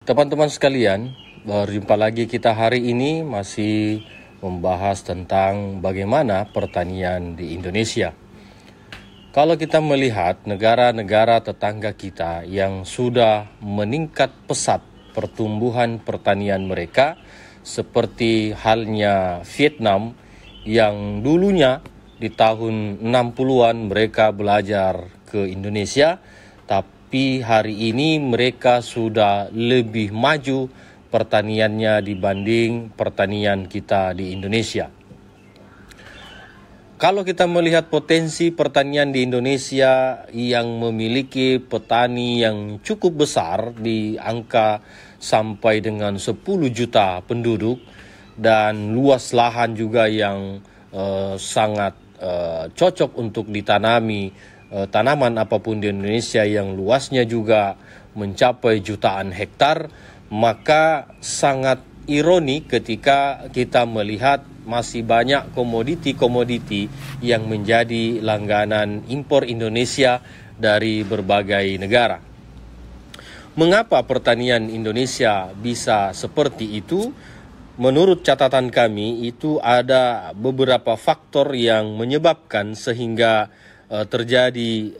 Teman-teman sekalian, berjumpa lagi kita hari ini masih membahas tentang bagaimana pertanian di Indonesia. Kalau kita melihat negara-negara tetangga kita yang sudah meningkat pesat pertumbuhan pertanian mereka, seperti halnya Vietnam yang dulunya di tahun 60-an mereka belajar ke Indonesia, tapi hari ini mereka sudah lebih maju pertaniannya dibanding pertanian kita di Indonesia. Kalau kita melihat potensi pertanian di Indonesia yang memiliki petani yang cukup besar di angka sampai dengan 10 juta penduduk dan luas lahan juga yang sangat cocok untuk ditanami tanaman apapun di Indonesia yang luasnya juga mencapai jutaan hektar, maka sangat ironi ketika kita melihat masih banyak komoditi-komoditi yang menjadi langganan impor Indonesia dari berbagai negara. Mengapa pertanian Indonesia bisa seperti itu? Menurut catatan kami, itu ada beberapa faktor yang menyebabkan sehingga terjadi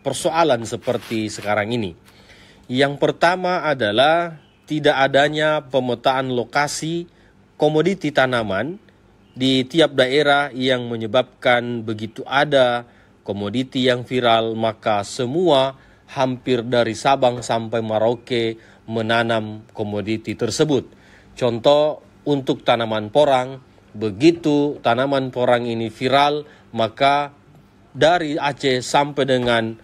persoalan seperti sekarang ini. Yang pertama adalah tidak adanya pemetaan lokasi komoditi tanaman di tiap daerah yang menyebabkan begitu ada komoditi yang viral, maka semua hampir dari Sabang sampai Merauke menanam komoditi tersebut. Contoh untuk tanaman porang, begitu tanaman porang ini viral, maka dari Aceh sampai dengan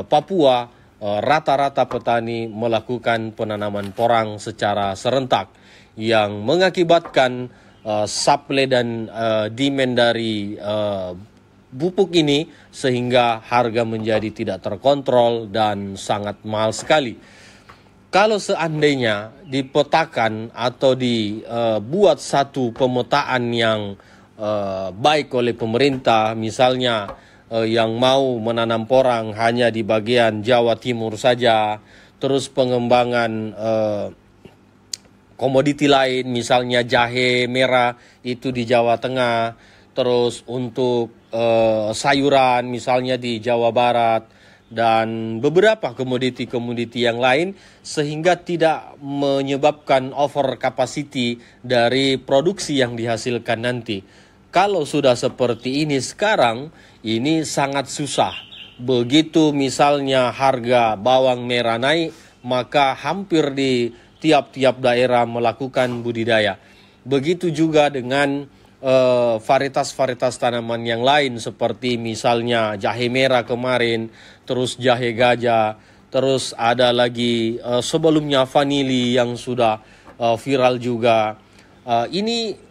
Papua, rata-rata petani melakukan penanaman porang secara serentak yang mengakibatkan supply dan demand dari pupuk ini sehingga harga menjadi tidak terkontrol dan sangat mahal sekali. Kalau seandainya dipetakan atau dibuat satu pemetaan yang baik oleh pemerintah, misalnya yang mau menanam porang hanya di bagian Jawa Timur saja, terus pengembangan komoditi lain misalnya jahe merah itu di Jawa Tengah, terus untuk sayuran misalnya di Jawa Barat, dan beberapa komoditi-komoditi yang lain, sehingga tidak menyebabkan over capacity dari produksi yang dihasilkan nanti. Kalau sudah seperti ini sekarang, ini sangat susah. Begitu misalnya harga bawang merah naik, maka hampir di tiap-tiap daerah melakukan budidaya. Begitu juga dengan varietas-varietas tanaman yang lain seperti misalnya jahe merah kemarin, terus jahe gajah, terus ada lagi sebelumnya vanili yang sudah viral juga. Ini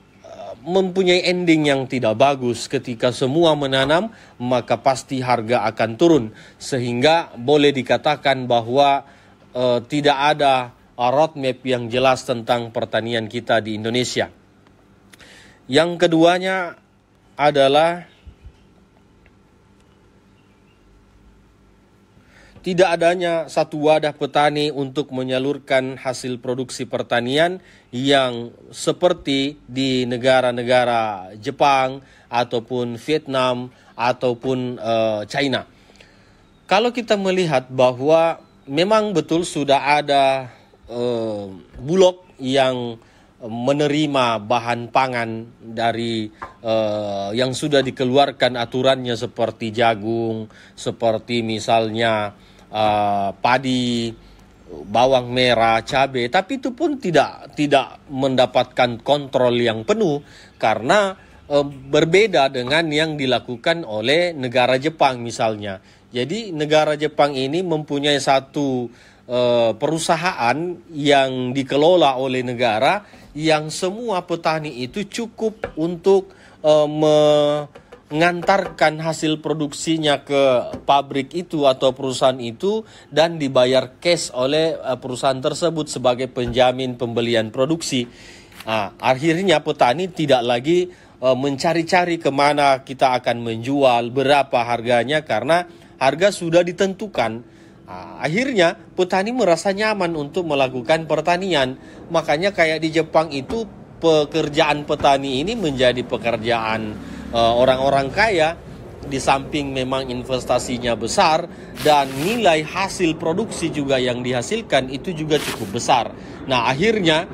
mempunyai ending yang tidak bagus. Ketika semua menanam, maka pasti harga akan turun, sehingga boleh dikatakan bahwa tidak ada roadmap yang jelas tentang pertanian kita di Indonesia. Yang keduanya adalah tidak adanya satu wadah petani untuk menyalurkan hasil produksi pertanian yang seperti di negara-negara Jepang ataupun Vietnam ataupun China. Kalau kita melihat bahwa memang betul sudah ada Bulog yang menerima bahan pangan dari yang sudah dikeluarkan aturannya seperti jagung, seperti misalnya padi, bawang merah, cabai, tapi itu pun tidak mendapatkan kontrol yang penuh karena berbeda dengan yang dilakukan oleh negara Jepang misalnya. Jadi negara Jepang ini mempunyai satu perusahaan yang dikelola oleh negara yang semua petani itu cukup untuk mengantarkan hasil produksinya ke pabrik itu atau perusahaan itu dan dibayar cash oleh perusahaan tersebut sebagai penjamin pembelian produksi. Akhirnya petani tidak lagi mencari-cari kemana kita akan menjual, berapa harganya, karena harga sudah ditentukan. Akhirnya petani merasa nyaman untuk melakukan pertanian. Makanya kayak di Jepang itu pekerjaan petani ini menjadi pekerjaan orang-orang kaya. Di samping memang investasinya besar dan nilai hasil produksi juga yang dihasilkan itu juga cukup besar. Nah, akhirnya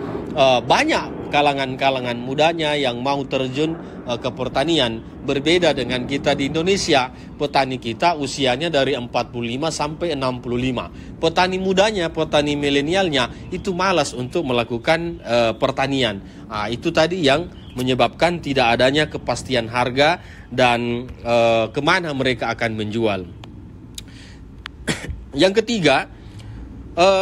banyak kalangan-kalangan mudanya yang mau terjun ke pertanian. Berbeda dengan kita di Indonesia, petani kita usianya dari 45 sampai 65. Petani mudanya, petani milenialnya itu malas untuk melakukan pertanian. Itu tadi yang menyebabkan tidak adanya kepastian harga dan kemana mereka akan menjual. Yang ketiga,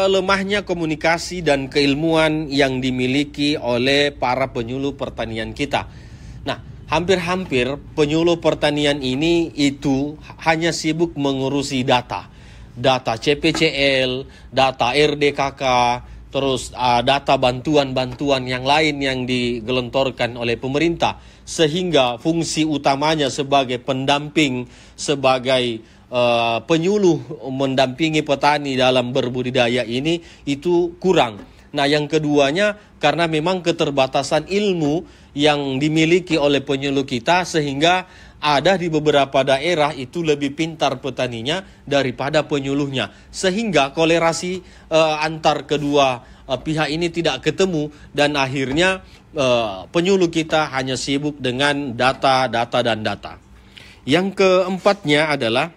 lemahnya komunikasi dan keilmuan yang dimiliki oleh para penyuluh pertanian kita. Nah, hampir-hampir penyuluh pertanian ini itu hanya sibuk mengurusi data CPCL, data RDKK, terus data bantuan-bantuan yang lain yang digelontorkan oleh pemerintah, sehingga fungsi utamanya sebagai pendamping, sebagai penyuluh mendampingi petani dalam berbudidaya ini itu kurang. Nah, yang keduanya karena memang keterbatasan ilmu yang dimiliki oleh penyuluh kita, sehingga ada di beberapa daerah itu lebih pintar petaninya daripada penyuluhnya, sehingga kolerasi antar kedua pihak ini tidak ketemu dan akhirnya penyuluh kita hanya sibuk dengan data. Yang keempatnya adalah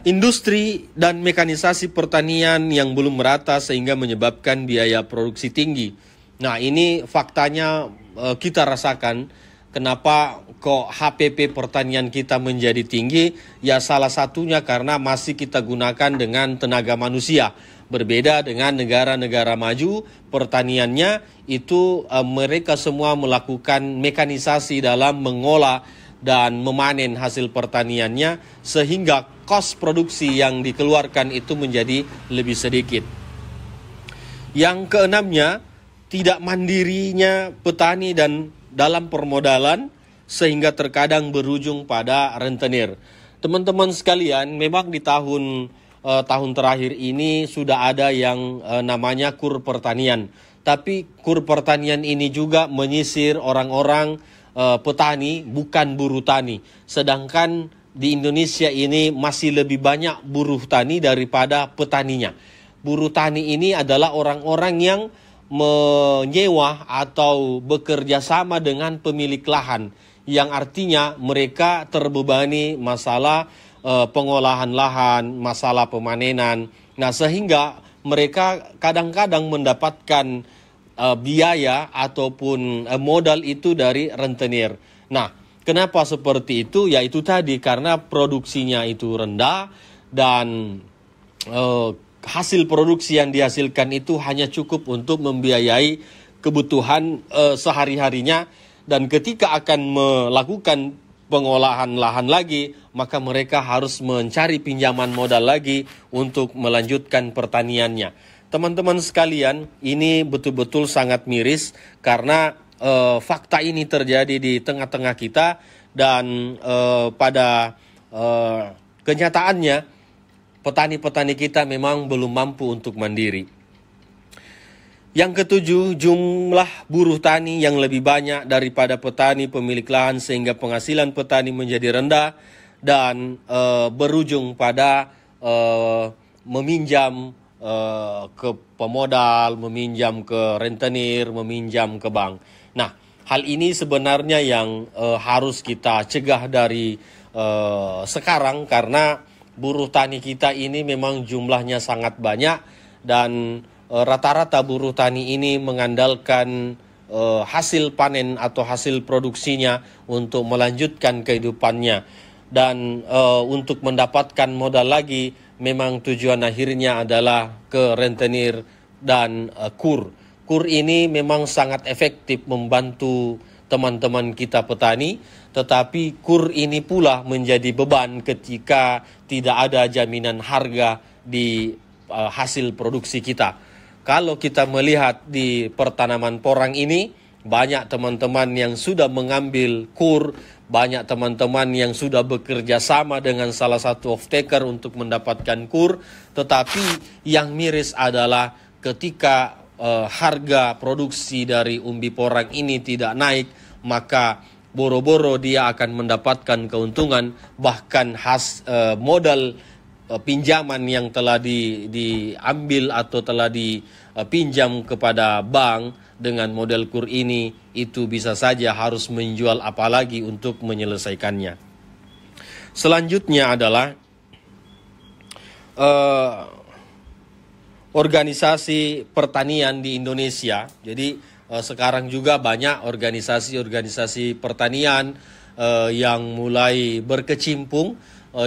industri dan mekanisasi pertanian yang belum merata sehingga menyebabkan biaya produksi tinggi. Nah, ini faktanya kita rasakan. Kenapa kok HPP pertanian kita menjadi tinggi? Ya salah satunya karena masih kita gunakan dengan tenaga manusia. Berbeda dengan negara-negara maju, pertaniannya itu mereka semua melakukan mekanisasi dalam mengolah dan memanen hasil pertaniannya, sehingga kos produksi yang dikeluarkan itu menjadi lebih sedikit. Yang keenamnya, tidak mandirinya petani dan dalam permodalan sehingga terkadang berujung pada rentenir. Teman-teman sekalian, memang di tahun terakhir ini sudah ada yang namanya kur pertanian. Tapi kur pertanian ini juga menyisir orang-orang petani, bukan buruh tani. Sedangkan di Indonesia ini masih lebih banyak buruh tani daripada petaninya. Buruh tani ini adalah orang-orang yang menyewa atau bekerja sama dengan pemilik lahan, yang artinya mereka terbebani masalah pengolahan lahan, masalah pemanenan. Nah, sehingga mereka kadang-kadang mendapatkan biaya ataupun modal itu dari rentenir. Nah, kenapa seperti itu? Ya itu tadi, karena produksinya itu rendah dan hasil produksi yang dihasilkan itu hanya cukup untuk membiayai kebutuhan sehari-harinya, dan ketika akan melakukan pengolahan lahan lagi, maka mereka harus mencari pinjaman modal lagi untuk melanjutkan pertaniannya. Teman-teman sekalian, ini betul-betul sangat miris karena fakta ini terjadi di tengah-tengah kita dan pada kenyataannya petani-petani kita memang belum mampu untuk mandiri. Yang ketujuh, jumlah buruh tani yang lebih banyak daripada petani pemilik lahan sehingga penghasilan petani menjadi rendah dan berujung pada meminjam ke pemodal, meminjam ke rentenir, meminjam ke bank. Nah, hal ini sebenarnya yang harus kita cegah dari sekarang, karena buruh tani kita ini memang jumlahnya sangat banyak dan rata-rata buruh tani ini mengandalkan hasil panen atau hasil produksinya untuk melanjutkan kehidupannya. Dan untuk mendapatkan modal lagi, memang tujuan akhirnya adalah ke rentenir dan kur. Kur ini memang sangat efektif membantu teman-teman kita petani, tetapi kur ini pula menjadi beban ketika tidak ada jaminan harga di hasil produksi kita. Kalau kita melihat di pertanaman porang ini, banyak teman-teman yang sudah mengambil kur banyak teman-teman yang sudah bekerja sama dengan salah satu off-taker untuk mendapatkan kur, tetapi yang miris adalah ketika harga produksi dari umbi porang ini tidak naik, maka boro-boro dia akan mendapatkan keuntungan, bahkan modal pinjaman yang telah diambil atau telah dipinjam kepada bank dengan model kur ini, itu bisa saja harus menjual apalagi untuk menyelesaikannya. Selanjutnya adalah organisasi pertanian di Indonesia. Jadi sekarang juga banyak organisasi-organisasi pertanian yang mulai berkecimpung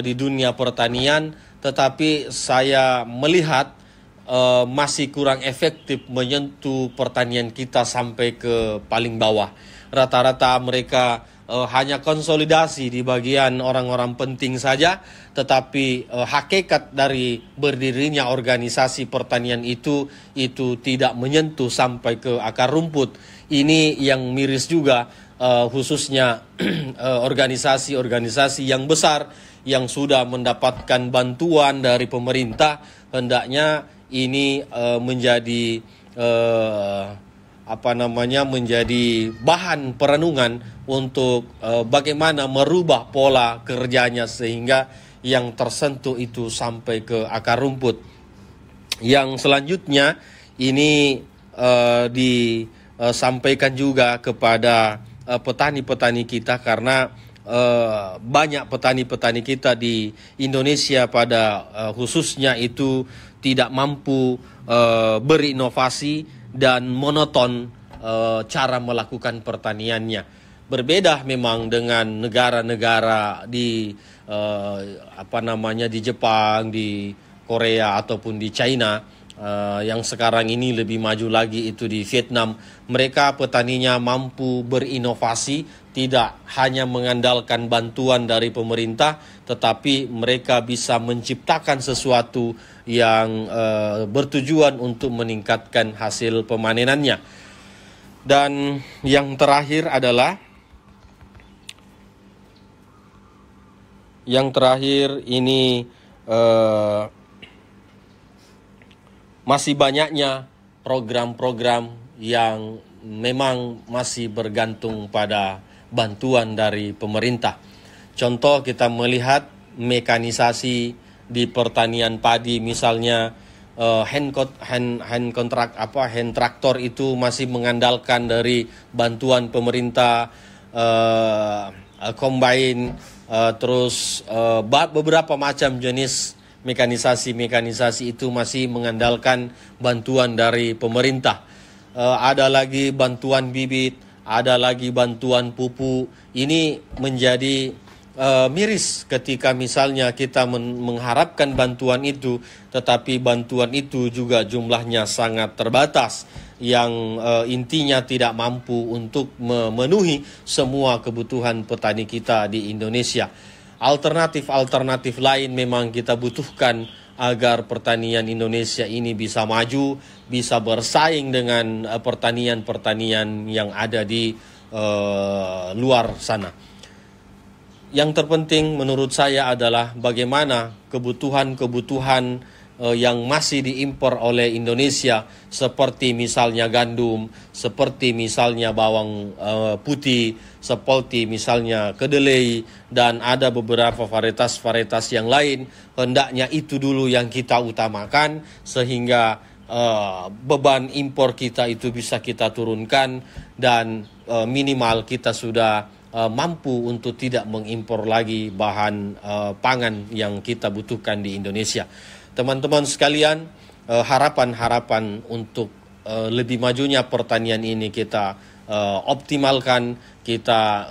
di dunia pertanian, tetapi saya melihat masih kurang efektif menyentuh pertanian kita sampai ke paling bawah. Rata-rata mereka hanya konsolidasi di bagian orang-orang penting saja, tetapi hakikat dari berdirinya organisasi pertanian itu tidak menyentuh sampai ke akar rumput. Ini yang miris juga, khususnya organisasi-organisasi yang besar yang sudah mendapatkan bantuan dari pemerintah, hendaknya ini menjadi menjadi bahan perenungan untuk bagaimana merubah pola kerjanya sehingga yang tersentuh itu sampai ke akar rumput. Yang selanjutnya ini disampaikan juga kepada petani-petani kita, karena banyak petani-petani kita di Indonesia pada khususnya itu tidak mampu berinovasi dan monoton cara melakukan pertaniannya. Berbeda memang dengan negara-negara di di Jepang, di Korea ataupun di China, yang sekarang ini lebih maju lagi itu di Vietnam. Mereka petaninya mampu berinovasi, tidak hanya mengandalkan bantuan dari pemerintah, tetapi mereka bisa menciptakan sesuatu yang bertujuan untuk meningkatkan hasil pemanenannya. Dan yang terakhir adalah ini masih banyaknya program-program yang memang masih bergantung pada bantuan dari pemerintah. Contoh, kita melihat mekanisasi di pertanian padi, misalnya hand traktor itu masih mengandalkan dari bantuan pemerintah, combine, terus beberapa macam jenis mekanisasi itu masih mengandalkan bantuan dari pemerintah. Ada lagi bantuan bibit, ada lagi bantuan pupuk. Ini menjadi miris ketika misalnya kita mengharapkan bantuan itu, tetapi bantuan itu juga jumlahnya sangat terbatas, yang intinya tidak mampu untuk memenuhi semua kebutuhan petani kita di Indonesia. Alternatif lain memang kita butuhkan agar pertanian Indonesia ini bisa maju, bisa bersaing dengan pertanian-pertanian yang ada di luar sana. Yang terpenting menurut saya adalah bagaimana kebutuhan-kebutuhan yang masih diimpor oleh Indonesia, seperti misalnya gandum, seperti misalnya bawang putih, seperti misalnya kedelai, dan ada beberapa varietas-varietas yang lain, hendaknya itu dulu yang kita utamakan sehingga beban impor kita itu bisa kita turunkan, dan minimal kita sudah mampu untuk tidak mengimpor lagi bahan pangan yang kita butuhkan di Indonesia. Teman-teman sekalian, harapan-harapan untuk lebih majunya pertanian ini kita optimalkan, kita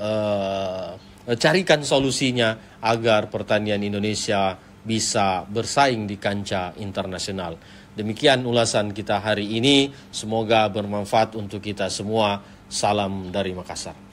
carikan solusinya agar pertanian Indonesia bisa bersaing di kancah internasional. Demikian ulasan kita hari ini, semoga bermanfaat untuk kita semua. Salam dari Makassar.